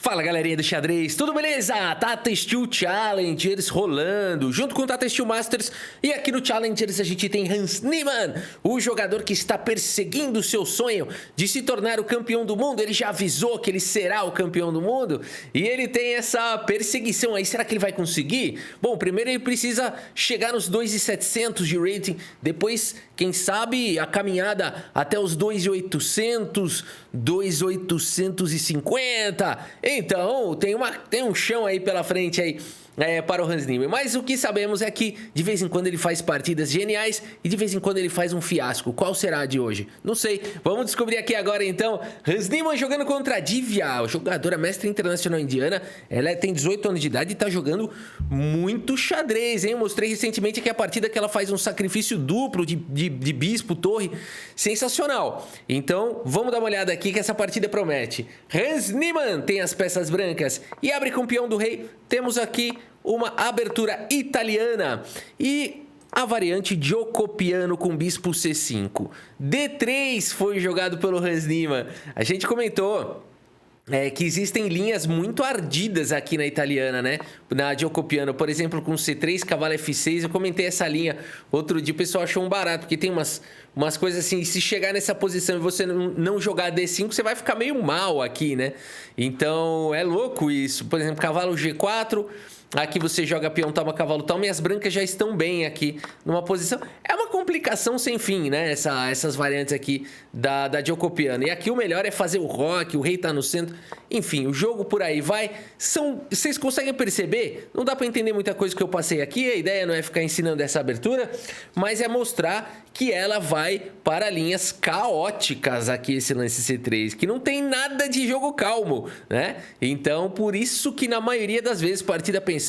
Fala galerinha do xadrez, tudo beleza? Tata Steel Challengers rolando, junto com o Tata Steel Masters. E aqui no Challengers a gente tem Hans Niemann, o jogador que está perseguindo o seu sonho de se tornar o campeão do mundo. Ele já avisou que ele será o campeão do mundo e ele tem essa perseguição aí. Será que ele vai conseguir? Bom, primeiro ele precisa chegar nos 2.700 de rating, depois, quem sabe, a caminhada até os 2.800, 2.850... Então, tem um chão aí pela frente aí para o Hans Niemann. Mas o que sabemos é que de vez em quando ele faz partidas geniais e de vez em quando ele faz um fiasco. Qual será a de hoje? Não sei. Vamos descobrir aqui agora então. Hans Niemann jogando contra a Divya, jogadora mestre internacional indiana. Ela tem 18 anos de idade e está jogando muito xadrez, hein? Eu mostrei recentemente que a partida que ela faz um sacrifício duplo de bispo, torre. Sensacional. Então, vamos dar uma olhada aqui que essa partida promete. Hans Niemann tem as peças brancas e abre com o peão do rei. Temos aqui uma abertura italiana e a variante Giocopiano com bispo C5. D3 foi jogado pelo Hans Niemann. A gente comentou que existem linhas muito ardidas aqui na italiana, né? Na Giocopiano, por exemplo, com C3, cavalo F6. Eu comentei essa linha outro dia, o pessoal achou um barato, porque tem umas coisas assim, se chegar nessa posição e você não jogar D5, você vai ficar meio mal aqui, né? Então, é louco isso. Por exemplo, cavalo G4... Aqui você joga peão, toma cavalo, toma, e as brancas já estão bem aqui numa posição. É uma complicação sem fim, né? Essas variantes aqui da Giocopiano. E aqui o melhor é fazer o roque, o rei tá no centro. Enfim, o jogo por aí vai. Vocês conseguem perceber? Não dá para entender muita coisa que eu passei aqui. A ideia não é ficar ensinando essa abertura, mas é mostrar que ela vai para linhas caóticas aqui, esse lance C3, que não tem nada de jogo calmo, né? Então, por isso que na maioria das vezes, partida pensada,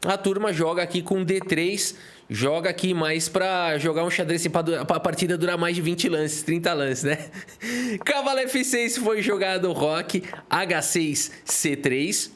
a turma joga aqui com D3, joga aqui mais para jogar um xadrez para a partida durar mais de 20 lances, 30 lances, né? Cavalo F6 foi jogado roque, H6, C3...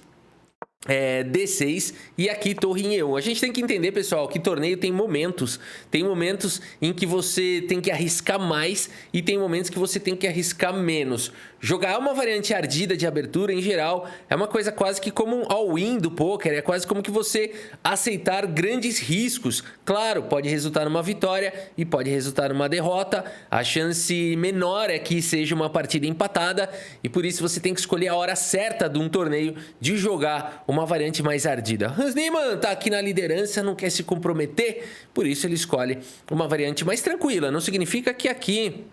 D6 e aqui torre em E1. A gente tem que entender, pessoal, que torneio tem momentos. Tem momentos em que você tem que arriscar mais e tem momentos que você tem que arriscar menos. Jogar uma variante ardida de abertura, em geral, é uma coisa quase que como um all-in do poker. É quase como que você aceitar grandes riscos. Claro, pode resultar numa vitória e pode resultar numa derrota. A chance menor é que seja uma partida empatada e por isso você tem que escolher a hora certa de um torneio de jogar uma variante mais ardida. Hans Niemann tá aqui na liderança, não quer se comprometer, por isso ele escolhe uma variante mais tranquila. Não significa que aqui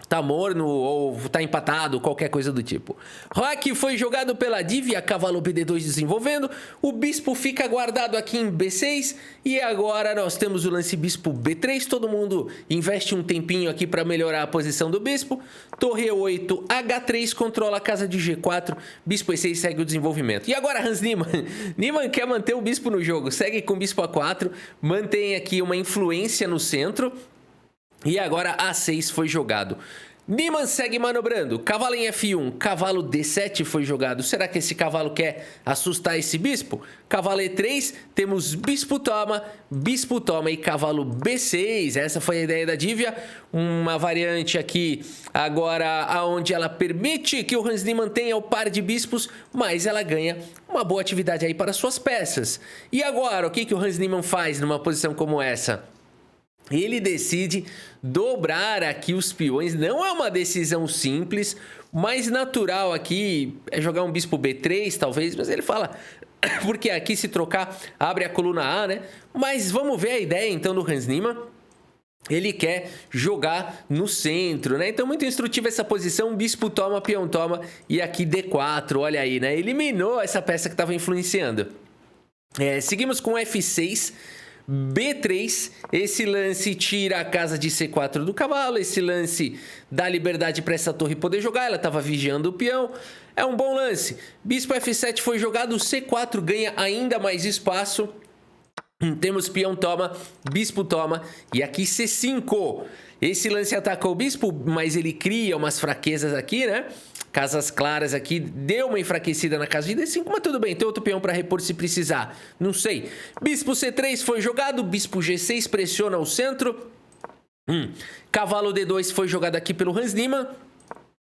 tá morno ou tá empatado, qualquer coisa do tipo. Roque foi jogado pela Divya, cavalo BD2 desenvolvendo. O bispo fica guardado aqui em B6 e agora nós temos o lance bispo B3. Todo mundo investe um tempinho aqui para melhorar a posição do bispo. Torre E8, H3 controla a casa de G4. Bispo E6 segue o desenvolvimento. E agora Hans Niemann. Niemann quer manter o bispo no jogo. Segue com bispo A4. Mantém aqui uma influência no centro. E agora A6 foi jogado. Niemann segue manobrando. Cavalo em F1, cavalo D7 foi jogado. Será que esse cavalo quer assustar esse bispo? Cavalo E3, temos bispo toma e cavalo B6. Essa foi a ideia da Divya. Uma variante aqui agora onde ela permite que o Hans Niemann tenha o par de bispos, mas ela ganha uma boa atividade aí para suas peças. E agora, o que o Hans Niemann faz numa posição como essa? Ele decide dobrar aqui os peões. Não é uma decisão simples, mais natural aqui é jogar um bispo B3, talvez, mas ele fala, porque aqui se trocar abre a coluna A, né? Mas vamos ver a ideia então do Hans Niemann. Ele quer jogar no centro, né? Então, muito instrutiva essa posição. Bispo toma, peão toma e aqui D4, olha aí, né? Eliminou essa peça que estava influenciando. Seguimos com F6. B3, esse lance tira a casa de C4 do cavalo, esse lance dá liberdade para essa torre poder jogar, ela estava vigiando o peão, é um bom lance. Bispo F7 foi jogado, C4 ganha ainda mais espaço, temos peão toma, bispo toma e aqui C5. Esse lance ataca o bispo, mas ele cria umas fraquezas aqui, né? Casas claras aqui, deu uma enfraquecida na casa de D5, mas tudo bem, tem outro peão para repor se precisar. Não sei. Bispo C3 foi jogado, bispo G6 pressiona o centro. Cavalo D2 foi jogado aqui pelo Hans Niemann.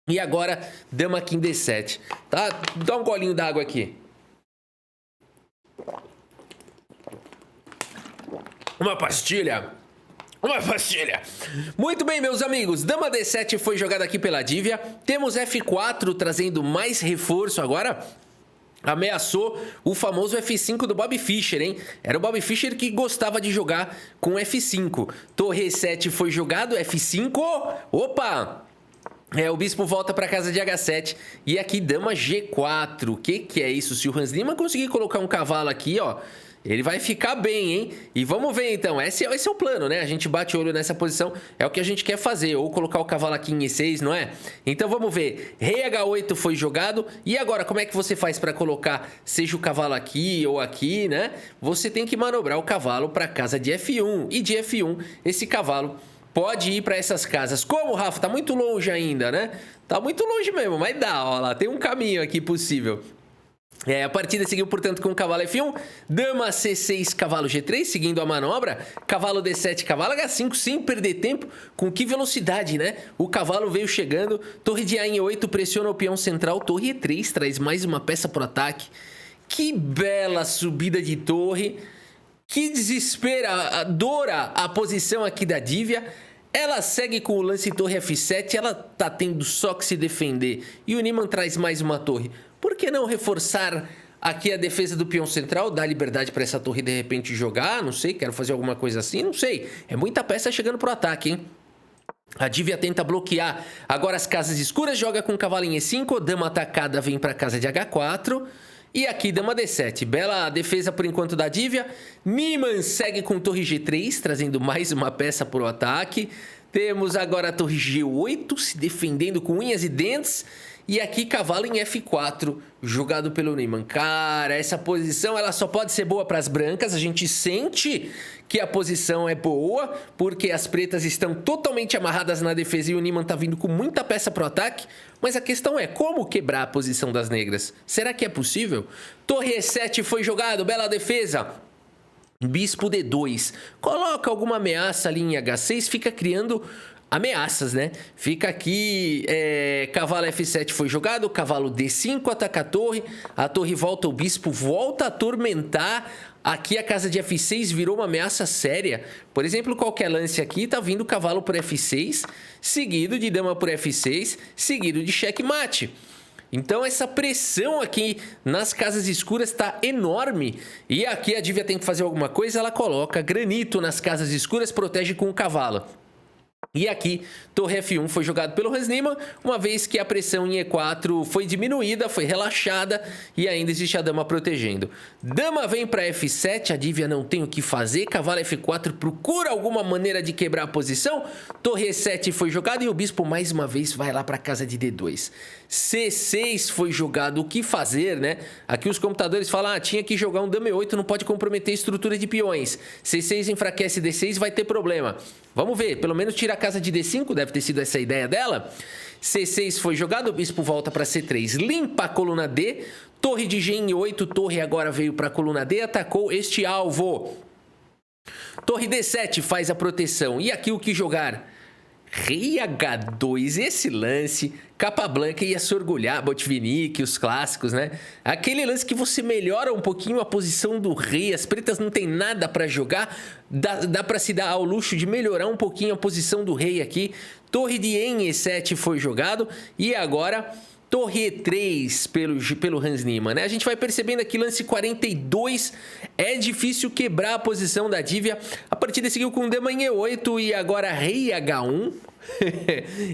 E agora, dama aqui em D7, tá? Dá um golinho d'água aqui. Uma pastilha. Uma pastilha. Muito bem, meus amigos. Dama D7 foi jogada aqui pela Divya. Temos F4 trazendo mais reforço agora. Ameaçou o famoso F5 do Bobby Fischer, hein? Era o Bobby Fischer que gostava de jogar com F5. Torre E7 foi jogado, F5. Opa! O bispo volta para casa de H7. E aqui, dama G4. O que é isso? Se o Hans Niemann conseguir colocar um cavalo aqui, ó, ele vai ficar bem, hein? E vamos ver, então. Esse é o plano, né? A gente bate o olho nessa posição. É o que a gente quer fazer. Ou colocar o cavalo aqui em E6, não é? Então, vamos ver. Rei H8 foi jogado. E agora, como é que você faz para colocar, seja o cavalo aqui ou aqui, né? Você tem que manobrar o cavalo para casa de F1. E de F1, esse cavalo pode ir para essas casas. Como, Rafa? Tá muito longe ainda, né? Tá muito longe mesmo, mas dá, ó lá. Tem um caminho aqui possível. A partida seguiu, portanto, com o cavalo F1, dama C6, cavalo G3, seguindo a manobra, cavalo D7, cavalo H5, sem perder tempo. Com que velocidade, né? O cavalo veio chegando, torre de A em E8, pressiona o peão central, torre E3, traz mais uma peça pro ataque. Que bela subida de torre, que desesperadora a posição aqui da Divya. Ela segue com o lance torre F7, ela tá tendo só que se defender. E o Niemann traz mais uma torre. Por que não reforçar aqui a defesa do peão central? Dar liberdade para essa torre de repente jogar? Não sei, quero fazer alguma coisa assim, não sei. É muita peça chegando pro ataque, hein? A Divya tenta bloquear agora as casas escuras, joga com o cavalo em E5, dama atacada vem para casa de H4. E aqui, dama D7. Bela defesa por enquanto da Divya. Niemann segue com torre G3, trazendo mais uma peça para o ataque. Temos agora a torre G8, se defendendo com unhas e dentes. E aqui, cavalo em F4, jogado pelo Niemann. Cara, essa posição ela só pode ser boa para as brancas. A gente sente que a posição é boa, porque as pretas estão totalmente amarradas na defesa e o Niemann tá vindo com muita peça pro ataque. Mas a questão é, como quebrar a posição das negras? Será que é possível? Torre E7 foi jogado, bela defesa. Bispo D2. Coloca alguma ameaça ali em H6, fica criando ameaças, né? Fica aqui, cavalo F7 foi jogado, cavalo D5 ataca a torre volta, o bispo volta a atormentar. Aqui a casa de F6 virou uma ameaça séria. Por exemplo, qualquer lance aqui, tá vindo cavalo por F6, seguido de dama por F6, seguido de checkmate. Então essa pressão aqui nas casas escuras está enorme. E aqui a Divya tem que fazer alguma coisa, ela coloca granito nas casas escuras, protege com o cavalo. E aqui, torre F1 foi jogado pelo Hans Niemann, uma vez que a pressão em E4 foi diminuída, foi relaxada e ainda existe a dama protegendo. Dama vem para F7, a Divya não tem o que fazer, cavalo F4 procura alguma maneira de quebrar a posição, torre E7 foi jogado e o bispo mais uma vez vai lá para casa de D2. C6 foi jogado, o que fazer, né? Aqui os computadores falam, tinha que jogar um dama E8, não pode comprometer a estrutura de peões. C6 enfraquece D6, vai ter problema. Vamos ver, pelo menos tira a casa de D5, deve ter sido essa a ideia dela. C6 foi jogado, o bispo volta para C3, limpa a coluna D. Torre de G em 8, torre agora veio para a coluna D, atacou este alvo. Torre D7 faz a proteção. E aqui o que jogar? Rei H2, esse lance, Capablanca ia se orgulhar, Botvinnik, os clássicos, né? Aquele lance que você melhora um pouquinho a posição do rei, as pretas não tem nada para jogar, dá para se dar ao luxo de melhorar um pouquinho a posição do rei aqui. Torre de em E7 foi jogado e agora torre E3 pelo Hans Niemann, né? A gente vai percebendo aqui, lance 42, é difícil quebrar a posição da Divya. A partida seguiu com dama em E8 e agora rei H1.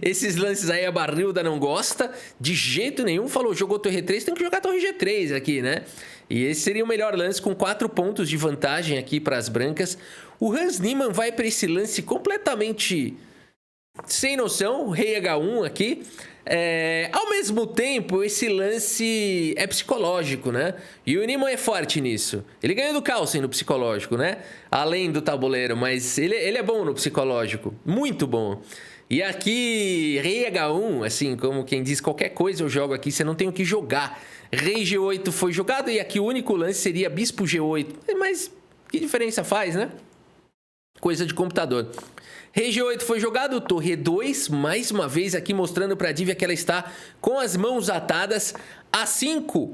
Esses lances aí a Barrilda não gosta de jeito nenhum. Falou, jogou torre E3, tem que jogar torre G3 aqui, né? E esse seria o melhor lance com 4 pontos de vantagem aqui para as brancas. O Hans Niemann vai para esse lance completamente sem noção, rei H1 aqui. Ao mesmo tempo, esse lance é psicológico, né? E o Niemann é forte nisso. Ele ganha do Carlsen no psicológico, né? Além do tabuleiro, mas ele é bom no psicológico. Muito bom. E aqui, rei H1, assim, como quem diz, qualquer coisa eu jogo aqui, você não tem o que jogar. Rei G8 foi jogado e aqui o único lance seria bispo G8. Mas que diferença faz, né? Coisa de computador. Rei G8 foi jogado, torre E2, mais uma vez aqui mostrando para a Divya que ela está com as mãos atadas. A5.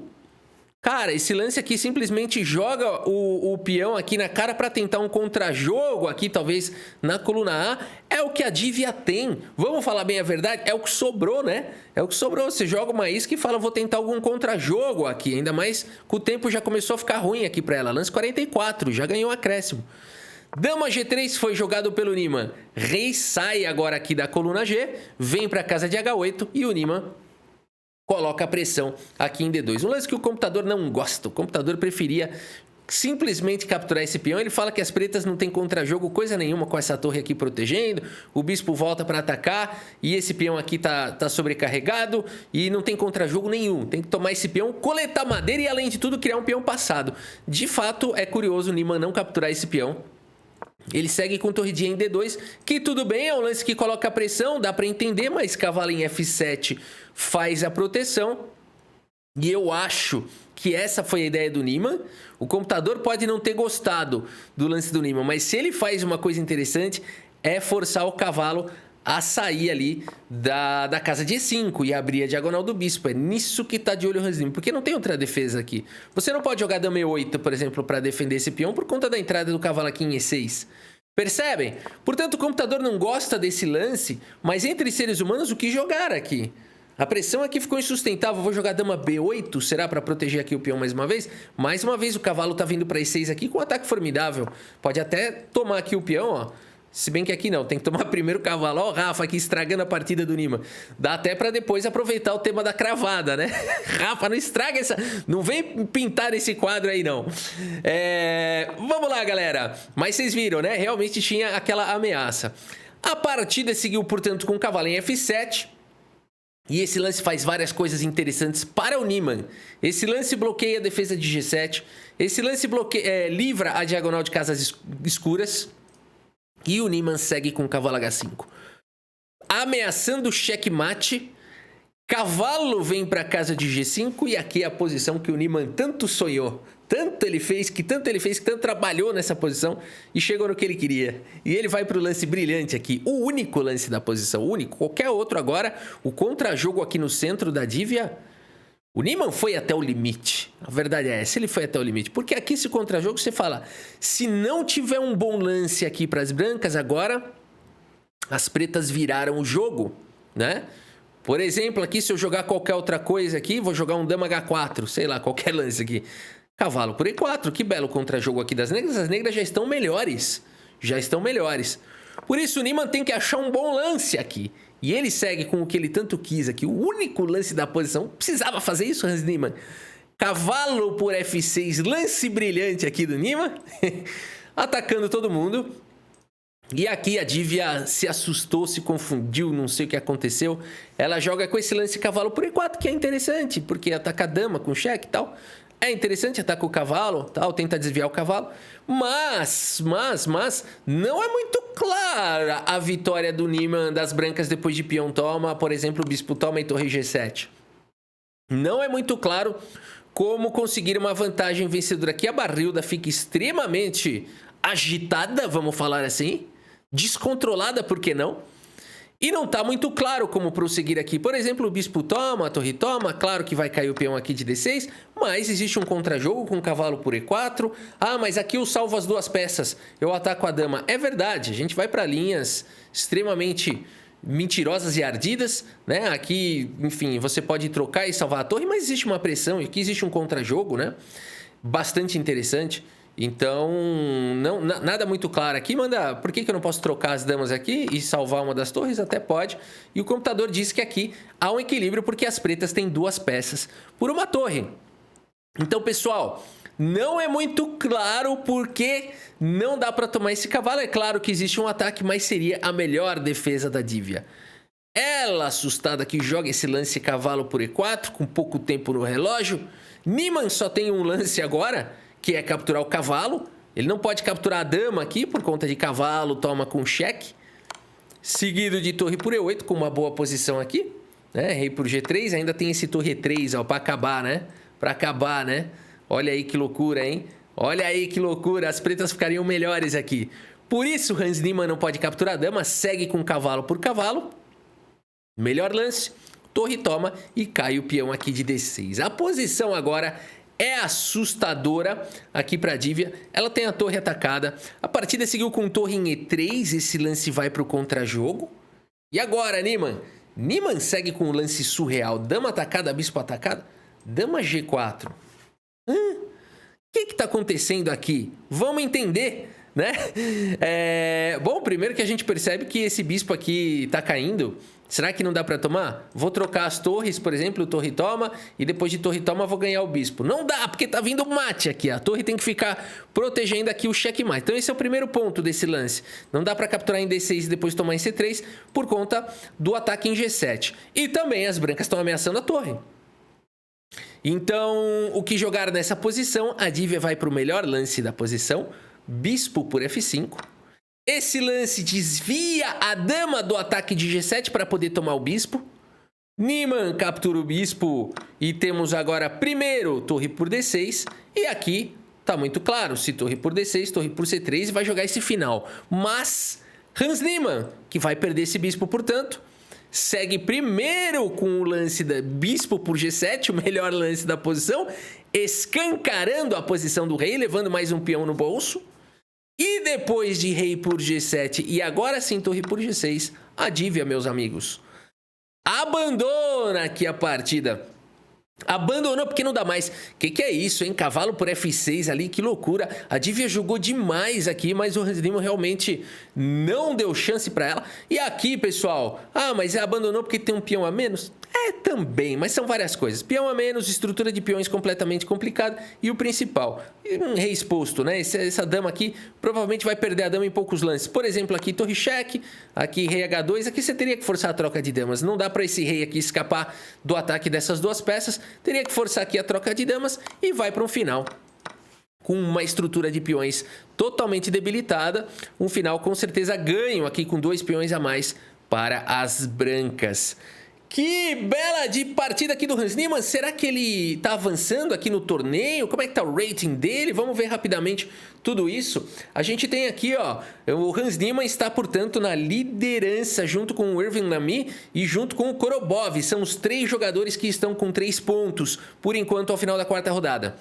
Cara, esse lance aqui simplesmente joga o peão aqui na cara para tentar um contra-jogo aqui, talvez na coluna A. É o que a Divya tem. Vamos falar bem a verdade? É o que sobrou, né? É o que sobrou. Você joga uma isca e fala, vou tentar algum contra-jogo aqui. Ainda mais que o tempo já começou a ficar ruim aqui para ela. Lance 44, já ganhou um acréscimo. Dama G3 foi jogado pelo Niman. Rei sai agora aqui da coluna G, vem para casa de H8 e o Niman coloca a pressão aqui em D2. Um lance que o computador não gosta. O computador preferia simplesmente capturar esse peão. Ele fala que as pretas não tem contra-jogo coisa nenhuma com essa torre aqui protegendo. O bispo volta para atacar e esse peão aqui tá sobrecarregado e não tem contra-jogo nenhum. Tem que tomar esse peão, coletar madeira e, além de tudo, criar um peão passado. De fato, é curioso o Niman não capturar esse peão. Ele segue com torridinha em D2, que tudo bem, é um lance que coloca pressão, dá para entender, mas cavalo em F7 faz a proteção. E eu acho que essa foi a ideia do Niman. O computador pode não ter gostado do lance do Niman, mas se ele faz uma coisa interessante, é forçar o cavalo a sair ali da casa de E5 e abrir a diagonal do bispo. É nisso que tá de olho o Hans Niemann, porque não tem outra defesa aqui. Você não pode jogar dama E8, por exemplo, para defender esse peão por conta da entrada do cavalo aqui em E6. Percebem? Portanto, o computador não gosta desse lance, mas entre seres humanos, o que jogar aqui? A pressão aqui ficou insustentável. Vou jogar dama B8, será para proteger aqui o peão mais uma vez? Mais uma vez o cavalo tá vindo para E6 aqui com um ataque formidável. Pode até tomar aqui o peão, ó. Se bem que aqui não, tem que tomar primeiro o cavalo. Ó o Rafa aqui estragando a partida do Niman. Dá até pra depois aproveitar o tema da cravada, né? Rafa, não estraga essa... Não vem pintar esse quadro aí, não. Vamos lá, galera. Mas vocês viram, né? Realmente tinha aquela ameaça. A partida seguiu, portanto, com o cavalo em F7. E esse lance faz várias coisas interessantes para o Niman. Esse lance bloqueia a defesa de G7. Esse lance livra a diagonal de casas escuras. E o Niman segue com o cavalo H5. Ameaçando o checkmate. Cavalo vem para casa de G5. E aqui é a posição que o Niman tanto sonhou. Tanto ele fez, que tanto trabalhou nessa posição. E chegou no que ele queria. E ele vai para o lance brilhante aqui. O único lance da posição. O único. Qualquer outro agora. O contra-jogo aqui no centro da Divya. O Niman foi até o limite. A verdade é essa, ele foi até o limite. Porque aqui esse contra-jogo você fala, se não tiver um bom lance aqui para as brancas, agora as pretas viraram o jogo, né? Por exemplo, aqui se eu jogar qualquer outra coisa aqui, vou jogar um dama H4, sei lá, qualquer lance aqui. Cavalo por E4, que belo contra-jogo aqui das negras. As negras já estão melhores. Já estão melhores. Por isso o Niman tem que achar um bom lance aqui. E ele segue com o que ele tanto quis aqui. O único lance da posição. Precisava fazer isso, Hans Niemann. Cavalo por F6. Lance brilhante aqui do Niman. Atacando todo mundo. E aqui a Divya se assustou, se confundiu, não sei o que aconteceu. Ela joga com esse lance cavalo por E4, que é interessante. Porque ataca a dama com cheque e tal. É interessante, ataca o cavalo, tal, tenta desviar o cavalo. Mas, não é muito clara a vitória do Niman das brancas depois de peão toma, por exemplo, o bispo toma e torre G7. Não é muito claro como conseguir uma vantagem vencedora aqui. A barrilda fica extremamente agitada, vamos falar assim. Descontrolada, por que não? E não está muito claro como prosseguir aqui. Por exemplo, o bispo toma, a torre toma. Claro que vai cair o peão aqui de D6. Mas existe um contra-jogo com o cavalo por E4. Ah, mas aqui eu salvo as duas peças. Eu ataco a dama. É verdade. A gente vai para linhas extremamente mentirosas e ardidas, né? Aqui, enfim, você pode trocar e salvar a torre. Mas existe uma pressão. E aqui existe um contra-jogo, né? Bastante interessante. Então, nada muito claro aqui. Manda, por que eu não posso trocar as damas aqui e salvar uma das torres? Até pode. E o computador diz que aqui há um equilíbrio porque as pretas têm duas peças por uma torre. Então, pessoal, não é muito claro porque não dá para tomar esse cavalo. É claro que existe um ataque, mas seria a melhor defesa da Divya. Ela, assustada, que joga esse lance cavalo por E4 com pouco tempo no relógio. Niman só tem um lance agora, que é capturar o cavalo. Ele não pode capturar a dama aqui por conta de cavalo, toma com cheque. Seguido de torre por E8 com uma boa posição aqui, né? Rei por G3, ainda tem esse torre E3, ó, para acabar, né? Para acabar, né? Olha aí que loucura, hein? Olha aí que loucura, as pretas ficariam melhores aqui. Por isso, Hans Niemann não pode capturar a dama, segue com cavalo por cavalo. Melhor lance, torre toma e cai o peão aqui de D6. A posição agora é assustadora aqui para a Divya. Ela tem a torre atacada. A partida seguiu com torre em E3. Esse lance vai para o contra-jogo. E agora, Niemann? Niemann segue com um lance surreal. Dama atacada, bispo atacado. Dama G4. O que está acontecendo aqui? Vamos entender, né? Bom, primeiro que a gente percebe que esse bispo aqui está caindo. Será que não dá para tomar? Vou trocar as torres, por exemplo, torre toma, e depois de torre toma vou ganhar o bispo. Não dá, porque tá vindo mate aqui. A torre tem que ficar protegendo aqui o checkmate. Então esse é o primeiro ponto desse lance. Não dá para capturar em D6 e depois tomar em C3 por conta do ataque em G7. E também as brancas estão ameaçando a torre. Então, o que jogar nessa posição, a Divya vai para o melhor lance da posição, bispo por F5. Esse lance desvia a dama do ataque de G7 para poder tomar o bispo. Niemann captura o bispo e temos agora primeiro torre por D6. E aqui tá muito claro, se torre por D6, torre por C3 vai jogar esse final. Mas Hans Niemann, que vai perder esse bispo, portanto, segue primeiro com o lance da bispo por G7, o melhor lance da posição, escancarando a posição do rei, levando mais um peão no bolso. E depois de rei por G7 e agora sim torre por G6, a Divya, meus amigos, abandona aqui a partida. Abandonou porque não dá mais. Que é isso, hein? Cavalo por F6 ali, que loucura. A Divya jogou demais aqui, mas o Hans Niemann realmente não deu chance para ela. E aqui, pessoal, mas abandonou porque tem um peão a menos? Também, mas são várias coisas. Peão a menos, estrutura de peões completamente complicada e o principal, um rei exposto, né? Essa dama aqui provavelmente vai perder a dama em poucos lances. Por exemplo, aqui torre cheque, aqui rei H2, aqui você teria que forçar a troca de damas. Não dá para esse rei aqui escapar do ataque dessas duas peças. Teria que forçar aqui a troca de damas e vai para um final com uma estrutura de peões totalmente debilitada. Um final com certeza ganho aqui com 2 peões a mais para as brancas. Que bela de partida aqui do Hans Niemann. Será que ele tá avançando aqui no torneio? Como é que tá o rating dele? Vamos ver rapidamente tudo isso. A gente tem aqui, ó, o Hans Niemann está, portanto, na liderança junto com o Irvin Lamy e junto com o Korobov. São os 3 jogadores que estão com 3 pontos, por enquanto, ao final da 4ª rodada.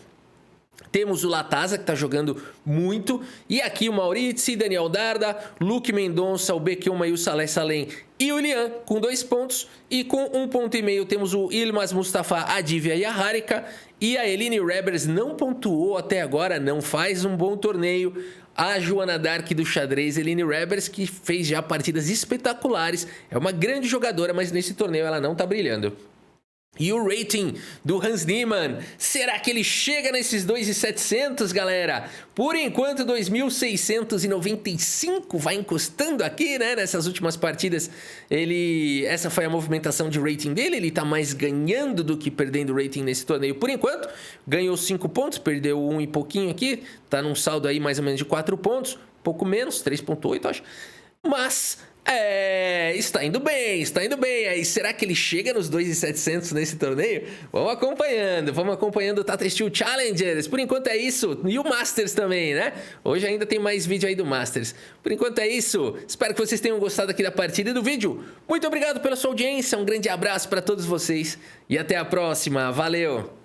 Temos o Latasa, que está jogando muito. E aqui o Maurizi, Daniel Darda, Luke Mendonça, o Bekuma e o Saleh Salem e o Lian com 2 pontos. E com 1,5 ponto temos o Ilmaz Mustafa, a Divya e a Harika. E a Eline Rebers não pontuou até agora, não faz um bom torneio. A Joana Dark do xadrez, Eline Rebers, que fez já partidas espetaculares. É uma grande jogadora, mas nesse torneio ela não está brilhando. E o rating do Hans Niemann, será que ele chega nesses 2.700, galera? Por enquanto, 2.695, vai encostando aqui, né? Nessas últimas partidas, essa foi a movimentação de rating dele. Ele tá mais ganhando do que perdendo rating nesse torneio por enquanto. Ganhou 5 pontos, perdeu 1 e pouquinho aqui. Tá num saldo aí mais ou menos de 4 pontos, pouco menos, 3,8, acho. Mas está indo bem, está indo bem. Aí, será que ele chega nos 2.700 nesse torneio? Vamos acompanhando o Tata Steel Challengers. Por enquanto é isso. E o Masters também, né? Hoje ainda tem mais vídeo aí do Masters. Por enquanto é isso. Espero que vocês tenham gostado aqui da partida e do vídeo. Muito obrigado pela sua audiência. Um grande abraço para todos vocês e até a próxima. Valeu!